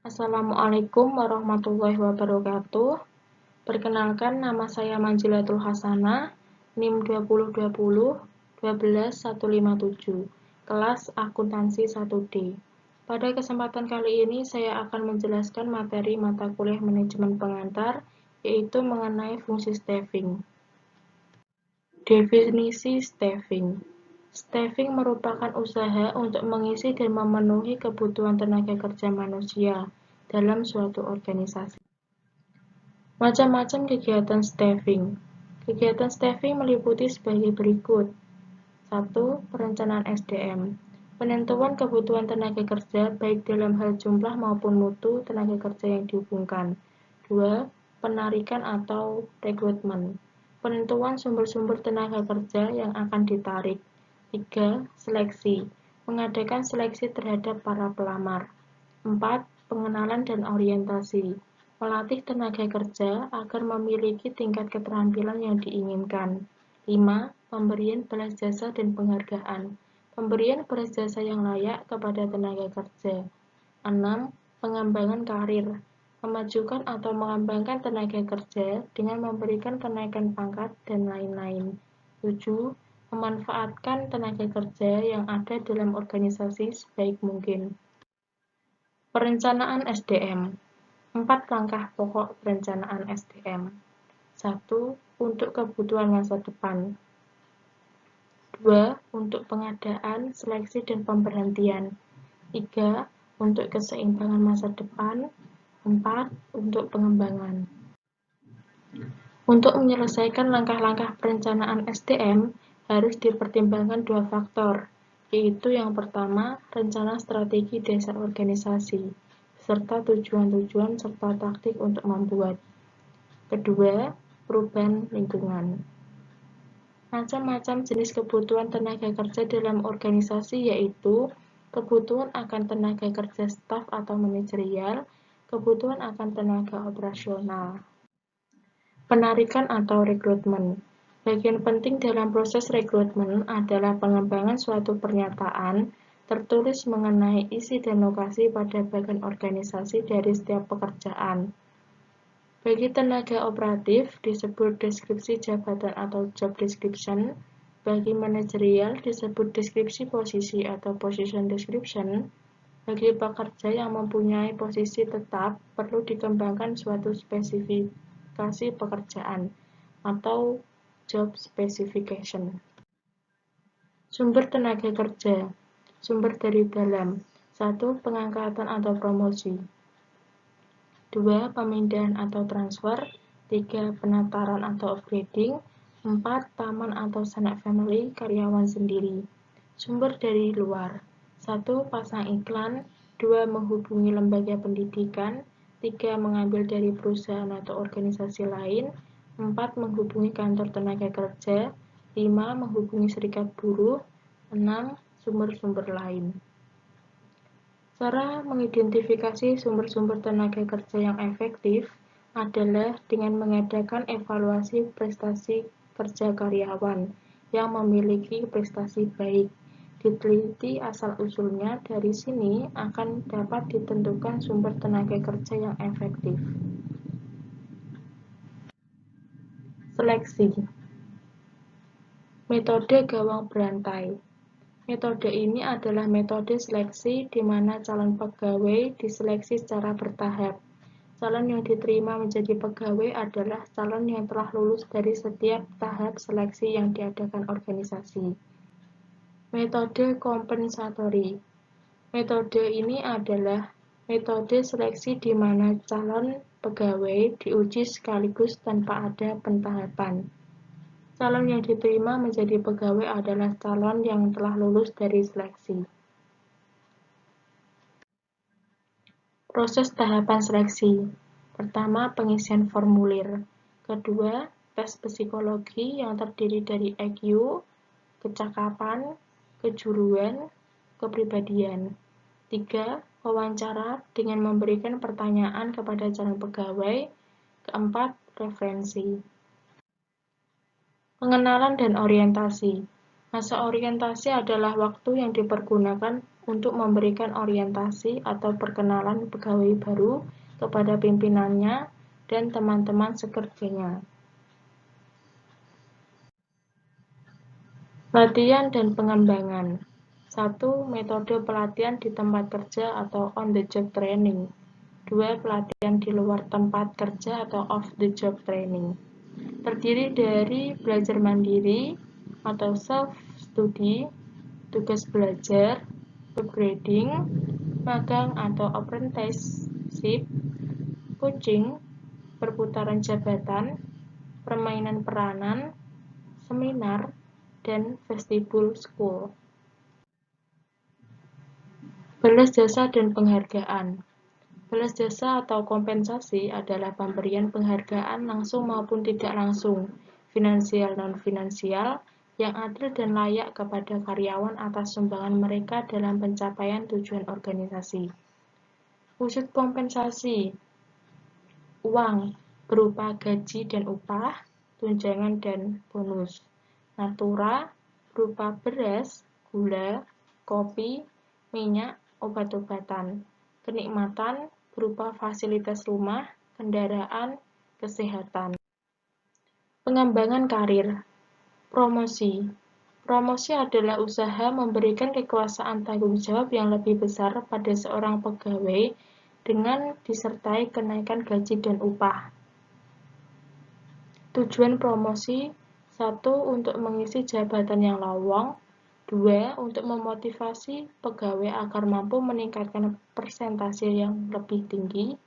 Assalamualaikum warahmatullahi wabarakatuh. Perkenalkan, nama saya Manjilatul Hasanah, NIM 2020-12157, kelas akuntansi 1D. Pada kesempatan kali ini, saya akan menjelaskan materi mata kuliah manajemen pengantar, yaitu mengenai fungsi staffing. Definisi staffing. Staffing merupakan usaha untuk mengisi dan memenuhi kebutuhan tenaga kerja manusia dalam suatu organisasi. Macam-macam kegiatan staffing. Kegiatan staffing meliputi sebagai berikut. 1. Perencanaan SDM. Penentuan kebutuhan tenaga kerja baik dalam hal jumlah maupun mutu tenaga kerja yang dihubungkan. 2. Penarikan atau rekrutmen. Penentuan sumber-sumber tenaga kerja yang akan ditarik. 3. Seleksi. Mengadakan seleksi terhadap para pelamar. 4. Pengenalan dan orientasi. Melatih tenaga kerja agar memiliki tingkat keterampilan yang diinginkan. 5. Pemberian balas jasa dan penghargaan. Pemberian balas jasa yang layak kepada tenaga kerja. 6. Pengembangan karir. Memajukan atau mengembangkan tenaga kerja dengan memberikan kenaikan pangkat dan lain-lain. 7. Memanfaatkan tenaga kerja yang ada dalam organisasi sebaik mungkin. Perencanaan SDM. 4 langkah pokok perencanaan SDM. 1. Untuk kebutuhan masa depan. 2. Untuk pengadaan, seleksi, dan pemberhentian. 3. Untuk keseimbangan masa depan. 4. Untuk pengembangan. Untuk menyelesaikan langkah-langkah perencanaan SDM, harus dipertimbangkan 2 faktor, yaitu yang pertama, rencana strategi dasar organisasi, serta tujuan-tujuan serta taktik untuk membuat. Kedua, perubahan lingkungan. Macam-macam jenis kebutuhan tenaga kerja dalam organisasi yaitu kebutuhan akan tenaga kerja staf atau manajerial, kebutuhan akan tenaga operasional. Penarikan atau rekrutmen. Bagian penting dalam proses rekrutmen adalah pengembangan suatu pernyataan tertulis mengenai isi dan lokasi pada bagian organisasi dari setiap pekerjaan. Bagi tenaga operatif disebut deskripsi jabatan atau job description, bagi manajerial disebut deskripsi posisi atau position description, bagi pekerja yang mempunyai posisi tetap perlu dikembangkan suatu spesifikasi pekerjaan atau job specification. Sumber tenaga kerja. Sumber dari dalam. 1. Pengangkatan atau promosi. 2. Pemindahan atau transfer. 3. Penataran atau upgrading. 4. Taman atau sanak family karyawan sendiri. Sumber dari luar. 1. Pasang iklan. 2. Menghubungi lembaga pendidikan. 3. Mengambil dari perusahaan atau organisasi lain. 4. Menghubungi kantor tenaga kerja. 5. Menghubungi serikat buruh. 6. Sumber-sumber lain. Cara mengidentifikasi sumber-sumber tenaga kerja yang efektif adalah dengan mengadakan evaluasi prestasi kerja karyawan yang memiliki prestasi baik. Diteliti asal-usulnya, dari sini akan dapat ditentukan sumber tenaga kerja yang efektif. Seleksi. Metode gawang berantai. Metode ini adalah metode seleksi di mana calon pegawai diseleksi secara bertahap. Calon yang diterima menjadi pegawai adalah calon yang telah lulus dari setiap tahap seleksi yang diadakan organisasi. Metode kompensatori. Metode ini adalah metode seleksi di mana calon pegawai diuji sekaligus tanpa ada pentahapan. Calon yang diterima menjadi pegawai adalah calon yang telah lulus dari seleksi. Proses tahapan seleksi. Pertama, pengisian formulir. Kedua, tes psikologi yang terdiri dari IQ, kecakapan, kejuruan, kepribadian. 3. Wawancara dengan memberikan pertanyaan kepada calon pegawai. Keempat, referensi. Pengenalan dan orientasi. Masa orientasi adalah waktu yang dipergunakan untuk memberikan orientasi atau perkenalan pegawai baru kepada pimpinannya dan teman-teman sekerjanya. Latihan dan pengembangan. 1. Metode pelatihan di tempat kerja atau on the job training. 2. Pelatihan di luar tempat kerja atau off the job training. Terdiri dari belajar mandiri atau self-study, tugas belajar, upgrading, magang atau apprenticeship, coaching, perputaran jabatan, permainan peranan, seminar, dan vestibul school. Balas jasa dan penghargaan. Balas jasa atau kompensasi adalah pemberian penghargaan langsung maupun tidak langsung, finansial non-finansial, yang adil dan layak kepada karyawan atas sumbangan mereka dalam pencapaian tujuan organisasi. Wujud kompensasi: uang berupa gaji dan upah, tunjangan dan bonus. Natura berupa beras, gula, kopi, minyak, obat-obatan. Kenikmatan berupa fasilitas rumah, kendaraan, kesehatan. Pengembangan karir. Promosi. Promosi adalah usaha memberikan kekuasaan tanggung jawab yang lebih besar pada seorang pegawai dengan disertai kenaikan gaji dan upah. Tujuan promosi: 1. Untuk mengisi jabatan yang lowong. 2. Untuk memotivasi pegawai agar mampu meningkatkan persentase yang lebih tinggi.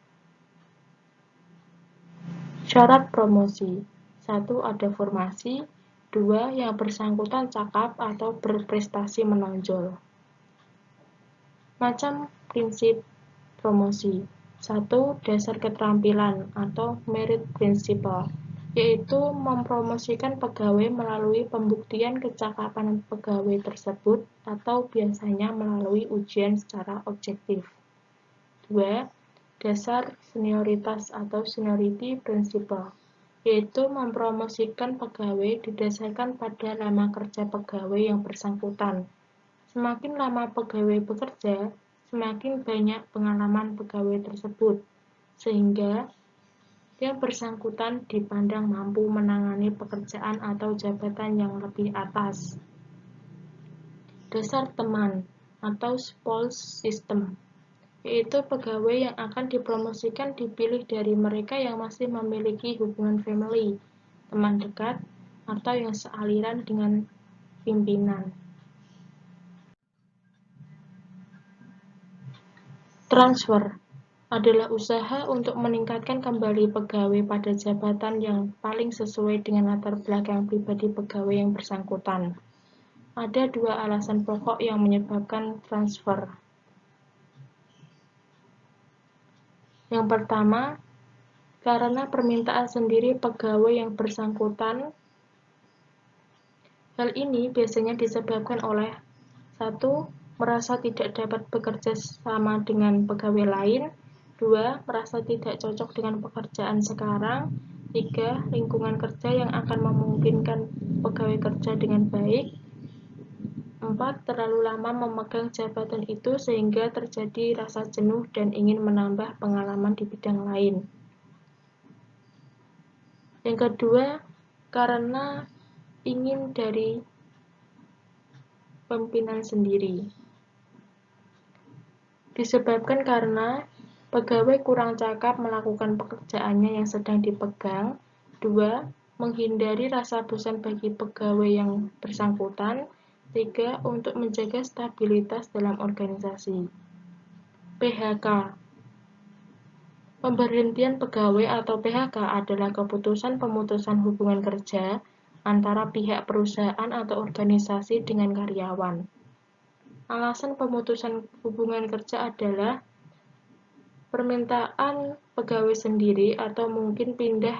Syarat promosi: 1. Ada formasi. 2. Yang bersangkutan cakap atau berprestasi menonjol. Macam prinsip promosi: 1. Dasar keterampilan atau merit principle, yaitu mempromosikan pegawai melalui pembuktian kecakapan pegawai tersebut atau biasanya melalui ujian secara objektif. 2. Dasar senioritas atau seniority principle, yaitu mempromosikan pegawai didasarkan pada lama kerja pegawai yang bersangkutan. Semakin lama pegawai bekerja, semakin banyak pengalaman pegawai tersebut, sehingga yang bersangkutan dipandang mampu menangani pekerjaan atau jabatan yang lebih atas. Dasar teman atau spouse system, yaitu pegawai yang akan dipromosikan dipilih dari mereka yang masih memiliki hubungan family, teman dekat, atau yang sealiran dengan pimpinan. Transfer adalah usaha untuk meningkatkan kembali pegawai pada jabatan yang paling sesuai dengan latar belakang pribadi pegawai yang bersangkutan. Ada 2 alasan pokok yang menyebabkan transfer. Yang pertama, karena permintaan sendiri pegawai yang bersangkutan. Hal ini biasanya disebabkan oleh 1. Merasa tidak dapat bekerja sama dengan pegawai lain. 2. Merasa tidak cocok dengan pekerjaan sekarang. 3. Lingkungan kerja yang akan memungkinkan pegawai kerja dengan baik. 4. Terlalu lama memegang jabatan itu sehingga terjadi rasa jenuh dan ingin menambah pengalaman di bidang lain. Yang kedua, karena ingin dari pimpinan sendiri. Disebabkan karena pegawai kurang cakap melakukan pekerjaannya yang sedang dipegang. 2. Menghindari rasa bosan bagi pegawai yang bersangkutan. 3. Untuk menjaga stabilitas dalam organisasi. PHK. Pemberhentian pegawai atau PHK adalah keputusan pemutusan hubungan kerja antara pihak perusahaan atau organisasi dengan karyawan. Alasan pemutusan hubungan kerja adalah permintaan pegawai sendiri atau mungkin pindah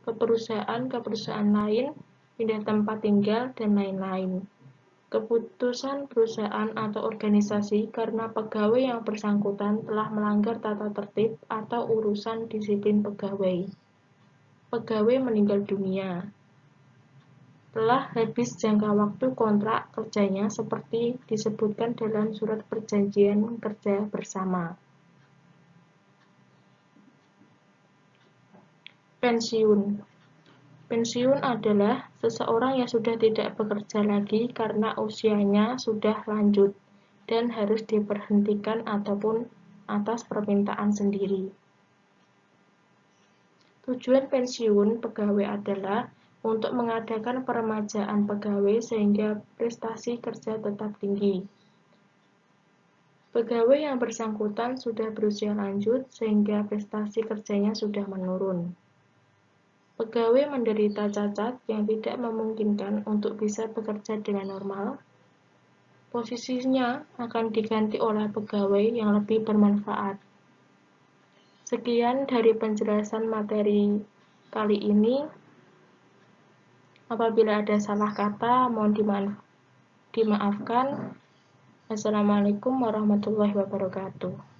ke perusahaan lain, pindah tempat tinggal, dan lain-lain. Keputusan perusahaan atau organisasi karena pegawai yang bersangkutan telah melanggar tata tertib atau urusan disiplin pegawai. Pegawai meninggal dunia. telah habis jangka waktu kontrak kerjanya seperti disebutkan dalam surat perjanjian kerja bersama. Pensiun. Pensiun adalah seseorang yang sudah tidak bekerja lagi karena usianya sudah lanjut dan harus diberhentikan ataupun atas permintaan sendiri. Tujuan pensiun pegawai adalah untuk mengadakan peremajaan pegawai sehingga prestasi kerja tetap tinggi. Pegawai yang bersangkutan sudah berusia lanjut sehingga prestasi kerjanya sudah menurun. Pegawai menderita cacat yang tidak memungkinkan untuk bisa bekerja dengan normal. Posisinya akan diganti oleh pegawai yang lebih bermanfaat. Sekian dari penjelasan materi kali ini. Apabila ada salah kata, mohon dimaafkan. Assalamualaikum warahmatullahi wabarakatuh.